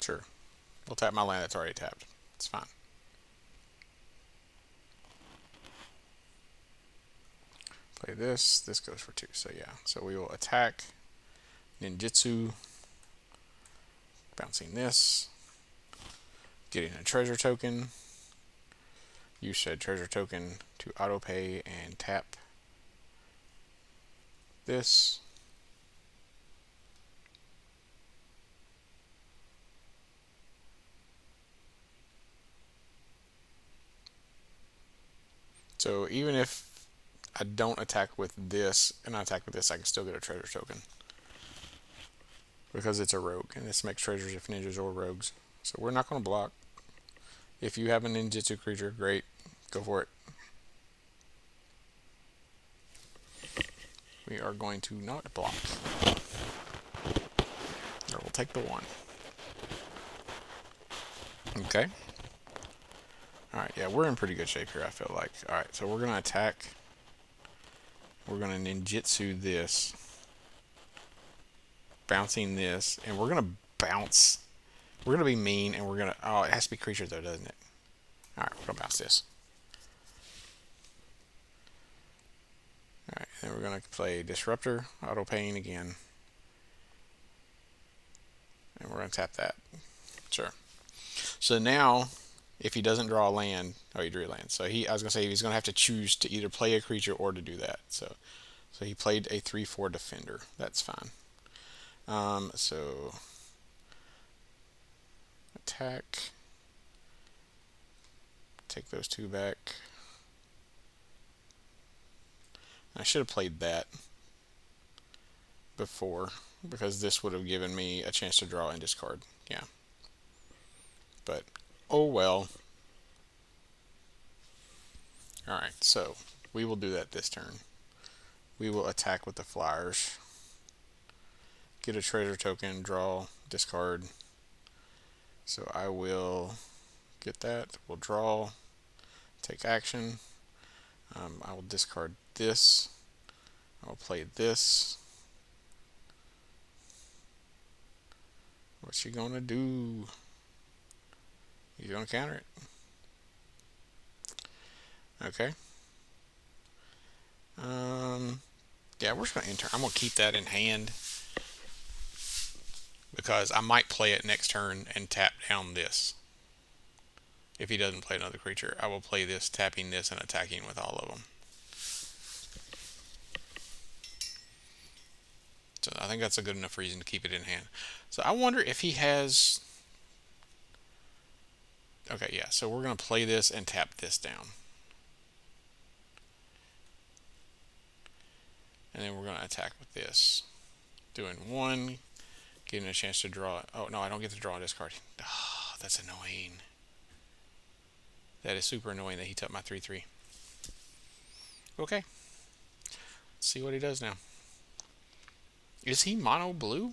sure. We'll tap my land that's already tapped. It's fine. Play this, this goes for 2. So yeah, so we will attack ninjutsu, bouncing this, getting a treasure token. Use said treasure token to auto pay and tap this. So even if I don't attack with this and I attack with this, I can still get a treasure token. Because it's a rogue, and this makes treasures if ninjas or rogues. So we're not going to block. If you have a ninjutsu creature, great. Go for it. We are going to not block. Or we'll take the 1. Okay. Alright, yeah, we're in pretty good shape here, I feel like. Alright, so we're going to attack. We're going to ninjutsu this. Bouncing this. And we're going to bounce. We're going to be mean, and we're going to... Oh, it has to be creature, though, doesn't it? Alright, we're going to bounce this. Alright, then we're going to play Disruptor, Auto Pain again. And we're going to tap that. Sure. So now, if he doesn't draw a land... Oh, he drew a land. So I was going to say he's going to have to choose to either play a creature or to do that. So he played a 3/4 Defender. That's fine. So... Attack. Take those 2 back. I should have played that before, because this would have given me a chance to draw and discard. Yeah. But, oh well. Alright, so we will do that this turn. We will attack with the flyers. Get a treasure token, draw, discard. So I will get that. We'll draw, take action. I will discard this. I will play this. What's she gonna do? He's gonna counter it. Okay. Yeah, we're just gonna enter. I'm gonna keep that in hand because I might play it next turn and tap down this. If he doesn't play another creature, I will play this, tapping this and attacking with all of them. So I think that's a good enough reason to keep it in hand. So I wonder if he has... Okay, yeah, so we're going to play this and tap this down. And then we're going to attack with this. Doing 1, getting a chance to draw... Oh, no, I don't get to draw a discard. Oh, that's annoying. That is super annoying that he took my 3/3. Okay. Let's see what he does now. Is he mono blue?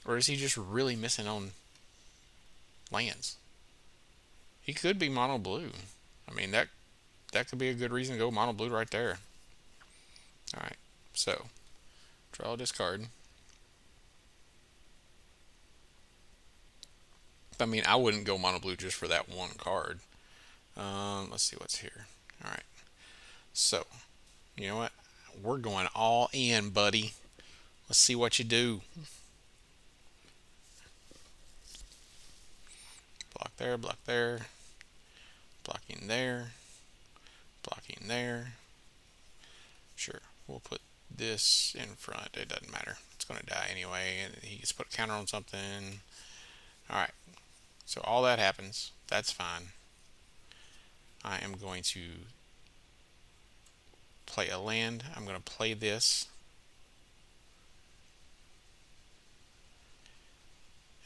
Or is he just really missing on lands? He could be mono blue. I mean, that could be a good reason to go mono blue right there. Alright, so draw a discard. I mean, I wouldn't go mono blue just for that one card. Let's see what's here. Alright, So, you know what? We're going all in, buddy. Let's see what you do. Block there, blocking there, blocking there. Sure, we'll put this in front. It doesn't matter. It's going to die anyway, and he gets to put a counter on something. Alright, so all that happens. That's fine. I am going to play a land. I'm going to play this.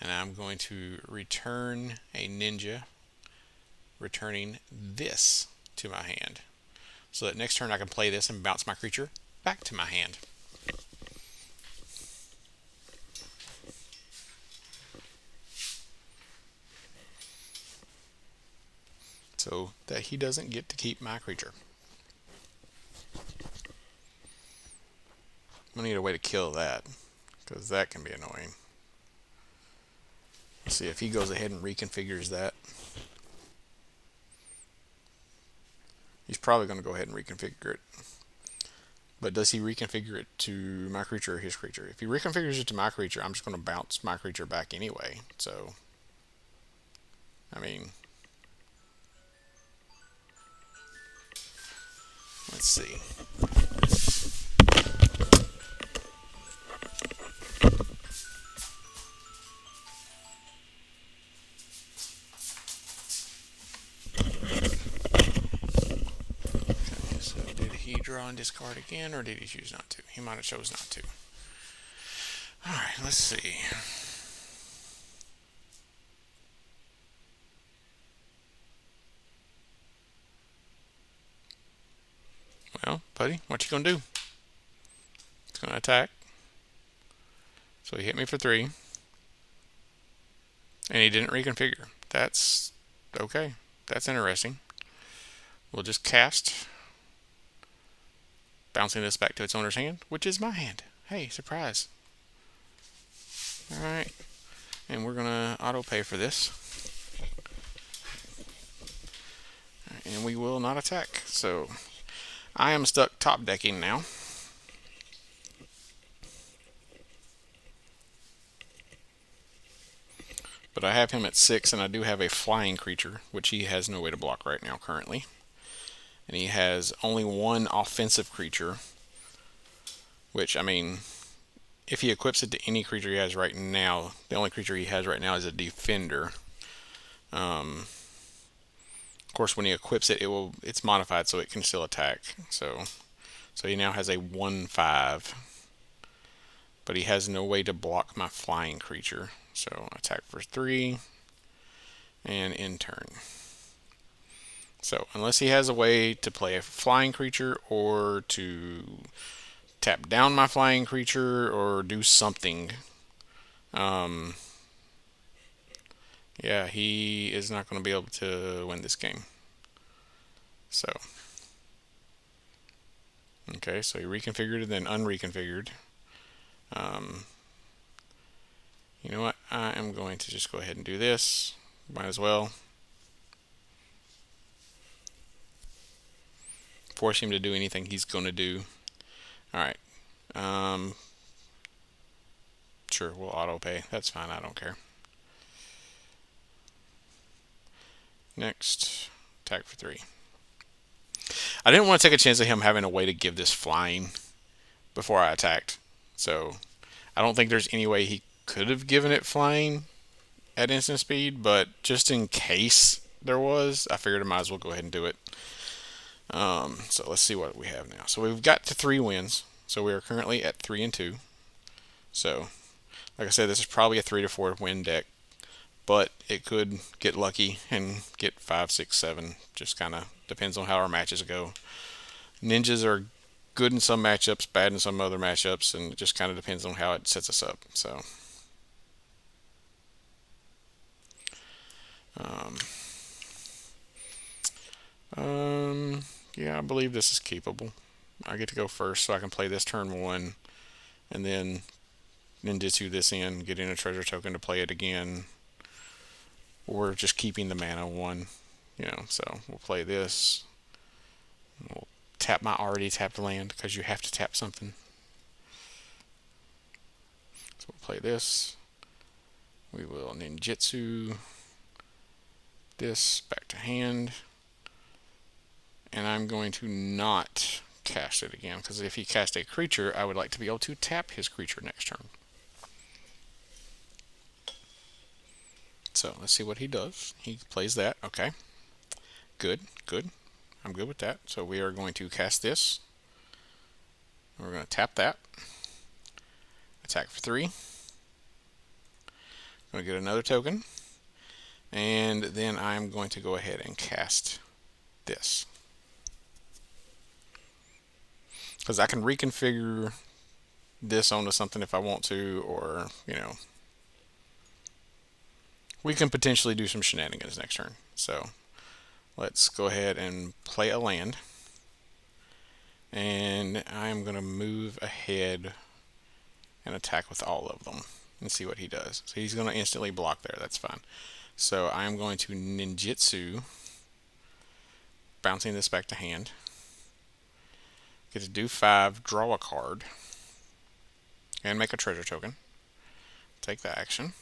And I'm going to return a ninja, returning this to my hand. So that next turn I can play this and bounce my creature back to my hand. So that he doesn't get to keep my creature. I'm going to need a way to kill that, because that can be annoying. Let's see if he goes ahead and reconfigures that. He's probably going to go ahead and reconfigure it. But does he reconfigure it to my creature or his creature? If he reconfigures it to my creature, I'm just going to bounce my creature back anyway. So, I mean, let's see. Okay, so did he draw and discard again, or did he choose not to? He might have chose not to. Alright, let's see. Well, buddy, what you gonna do? It's gonna attack. So he hit me for 3. And he didn't reconfigure. That's okay. That's interesting. We'll just cast, bouncing this back to its owner's hand, which is my hand. Hey, surprise. Alright. And we're gonna auto pay for this. And we will not attack. So I am stuck top decking now. But I have him at 6, and I do have a flying creature, which he has no way to block right now currently. And he has only 1 offensive creature, which, I mean, if he equips it to any creature he has right now, the only creature he has right now is a defender. Of course, when he equips it, it's modified so it can still attack. So he now has a 1/5, but he has no way to block my flying creature. So attack for 3 and end turn. So unless he has a way to play a flying creature or to tap down my flying creature or do something, yeah, he is not going to be able to win this game. So, okay, so he reconfigured and then unreconfigured. You know what? I am going to just go ahead and do this. Might as well. Force him to do anything he's going to do. Alright. Sure, we'll auto pay. That's fine, I don't care. Next, attack for 3. I didn't want to take a chance of him having a way to give this flying before I attacked. So, I don't think there's any way he could have given it flying at instant speed, but just in case there was, I figured I might as well go ahead and do it. So let's see what we have now. So we've got to 3 wins. So we are currently at 3-2. So, like I said, this is probably a 3 to 4 win deck, but it could get lucky and get 5, 6, 7. Just kind of depends on how our matches go. Ninjas are good in some matchups, bad in some other matchups, and it just kind of depends on how it sets us up. So, yeah, I believe this is keepable. I get to go first, so I can play this turn 1, and then ninjutsu this in, getting a treasure token to play it again, or just keeping the mana 1. So we'll play this. We'll tap my already tapped land because you have to tap something. So we'll play this. We will ninjutsu this back to hand. And I'm going to not cast it again, because if he casts a creature, I would like to be able to tap his creature next turn. So let's see what he does. He plays that. Okay. Good. Good. I'm good with that. So we are going to cast this. We're going to tap that. Attack for 3. Going to get another token. And then I'm going to go ahead and cast this. Because I can reconfigure this onto something if I want to, or, you know, we can potentially do some shenanigans next turn. So let's go ahead and play a land. And I'm going to move ahead and attack with all of them and see what he does. So he's going to instantly block there. That's fine. So I'm going to ninjutsu, bouncing this back to hand. Get to do 5, draw a card, and make a treasure token. Take the action.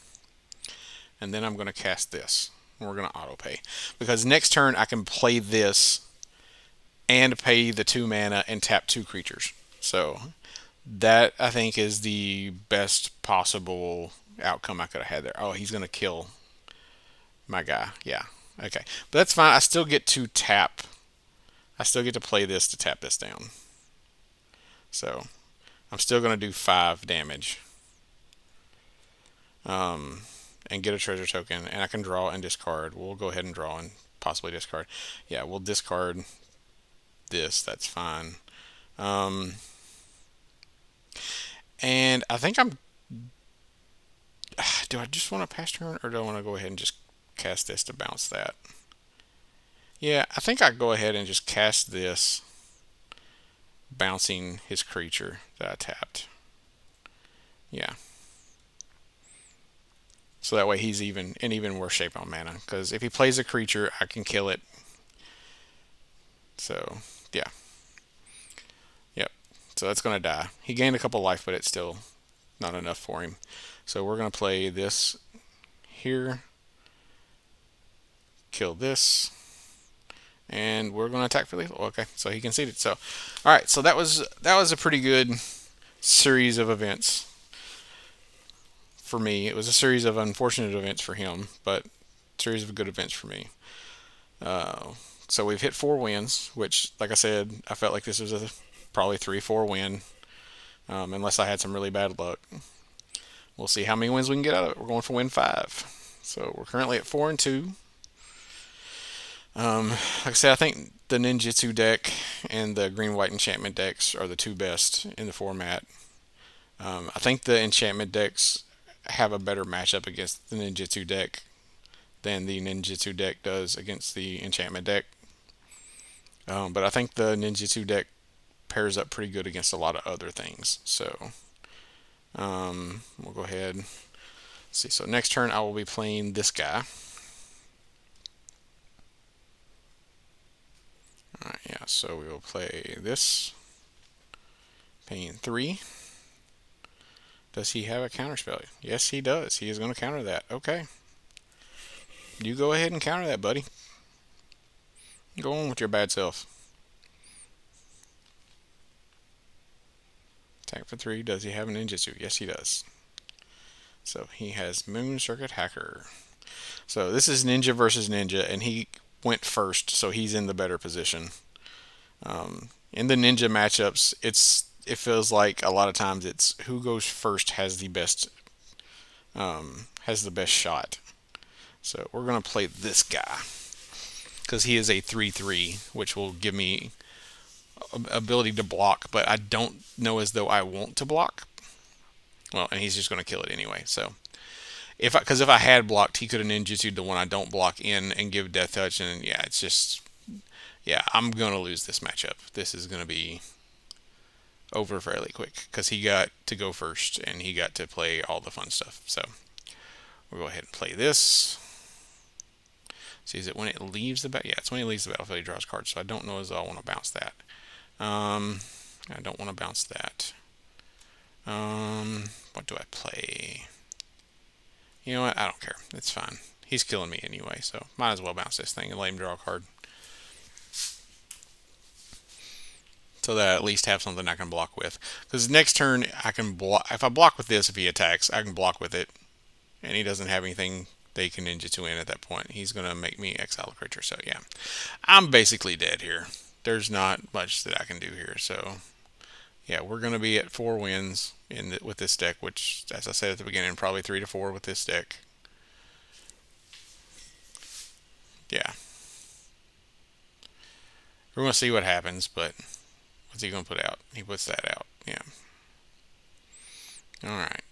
And then I'm going to cast this. We're going to auto pay. Because next turn I can play this and pay the 2 mana and tap 2 creatures. So that, I think, is the best possible outcome I could have had there. Oh, he's going to kill my guy. Yeah. Okay. But that's fine. I still get to tap. I still get to play this to tap this down. So I'm still going to do 5 damage. And get a treasure token. And I can draw and discard. We'll go ahead and draw and possibly discard. Yeah, we'll discard this. That's fine. And I think I'm... Do I just want to pass turn, or do I want to go ahead and just cast this to bounce that? Yeah, I think I go ahead and just cast this, bouncing his creature that I tapped. Yeah. So that way he's even in even worse shape on mana. Because if he plays a creature, I can kill it. So, yeah. Yep. So that's going to die. He gained a couple life, but it's still not enough for him. So we're going to play this here. Kill this. And we're going to attack for lethal. Okay, so he conceded. So, all right. So that was a pretty good series of events for me. It was a series of unfortunate events for him, but a series of good events for me. So we've hit 4 wins, which, like I said, I felt like this was a probably 3-4 win, unless I had some really bad luck. We'll see how many wins we can get out of it. We're going for win 5. So we're currently at 4-2. Like I said, I think the ninjutsu deck and the green-white enchantment decks are the 2 best in the format. I think the enchantment decks have a better matchup against the ninjutsu deck than the ninjutsu deck does against the enchantment deck. But I think the ninjutsu deck pairs up pretty good against a lot of other things. So we'll go ahead. Let's see. So next turn I will be playing this guy. Alright, yeah, so we will play this. Paying 3. Does he have a counterspell? Yes, he does. He is going to counter that. Okay. You go ahead and counter that, buddy. Go on with your bad self. Attack for 3. Does he have a ninjutsu? Yes, he does. So he has Moon Circuit Hacker. So this is Ninja versus Ninja, and he went first, so he's in the better position. In the Ninja matchups, it feels like a lot of times it's who goes first has the best shot. So we're gonna play this guy because he is a 3/3, which will give me ability to block, but I don't know as though I want to block. Well, and he's just gonna kill it anyway. So if I had blocked, he could have ninjutsu'd the one I don't block in and give death touch, and yeah, it's just, yeah, I'm gonna lose this matchup. This is gonna be over fairly quick because he got to go first and he got to play all the fun stuff. So we'll go ahead and play this. See, is it when it leaves the battle? Yeah, it's when he leaves the battlefield he draws cards. So I don't know as though I want to bounce that. I don't want to bounce that. What do I play? You know what? I don't care. It's fine. He's killing me anyway, so might as well bounce this thing and let him draw a card. So that I at least have something I can block with. Because next turn, I can block. If I block with this, if he attacks, I can block with it. And he doesn't have anything they can ninjutsu in at that point. He's going to make me exile a creature. So, yeah. I'm basically dead here. There's not much that I can do here. So, yeah, we're going to be at 4 wins with this deck, which, as I said at the beginning, probably 3 to 4 with this deck. Yeah. We're going to see what happens, but what's he going to put out? He puts that out. Yeah. All right.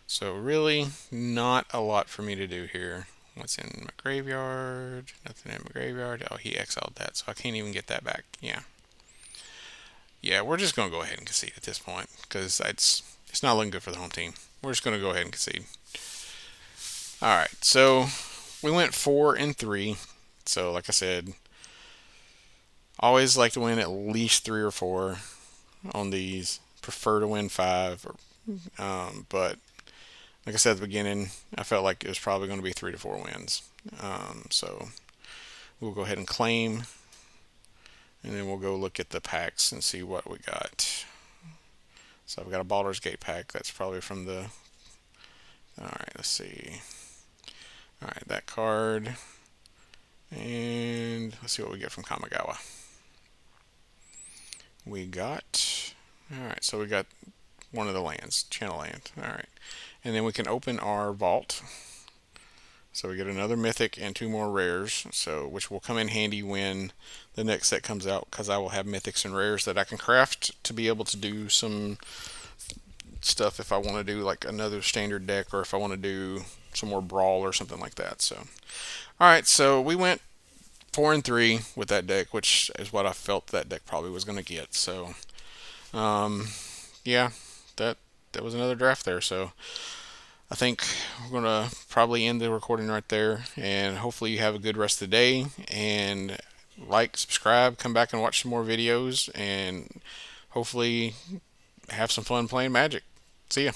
So really, not a lot for me to do here. What's in my graveyard? Nothing in my graveyard. Oh, he exiled that, so I can't even get that back. Yeah. Yeah, we're just going to go ahead and concede at this point, because it's not looking good for the home team. We're just going to go ahead and concede. All right, so we went 4 and 3. So like I said, always like to win at least 3 or 4 on these. Prefer to win 5, but like I said at the beginning, I felt like it was probably going to be 3 to 4 wins. So we'll go ahead and claim, and then we'll go look at the packs and see what we got. So I've got a Baldur's Gate pack. That's probably from the. All right, let's see. All right, that card, and let's see what we get from Kamigawa. We got. All right, so we got one of the lands, Channel Land. All right, and then we can open our vault. So we get another mythic and 2 more rares, so which will come in handy when the next set comes out, because I will have mythics and rares that I can craft to be able to do some stuff if I want to do like another standard deck, or if I want to do some more brawl or something like that. So, all right, so we went 4 and 3 with that deck, which is what I felt that deck probably was going to get. So, yeah, that was another draft there. So I think we're going to probably end the recording right there, and hopefully you have a good rest of the day, and like, subscribe, come back and watch some more videos, and hopefully have some fun playing Magic. See ya.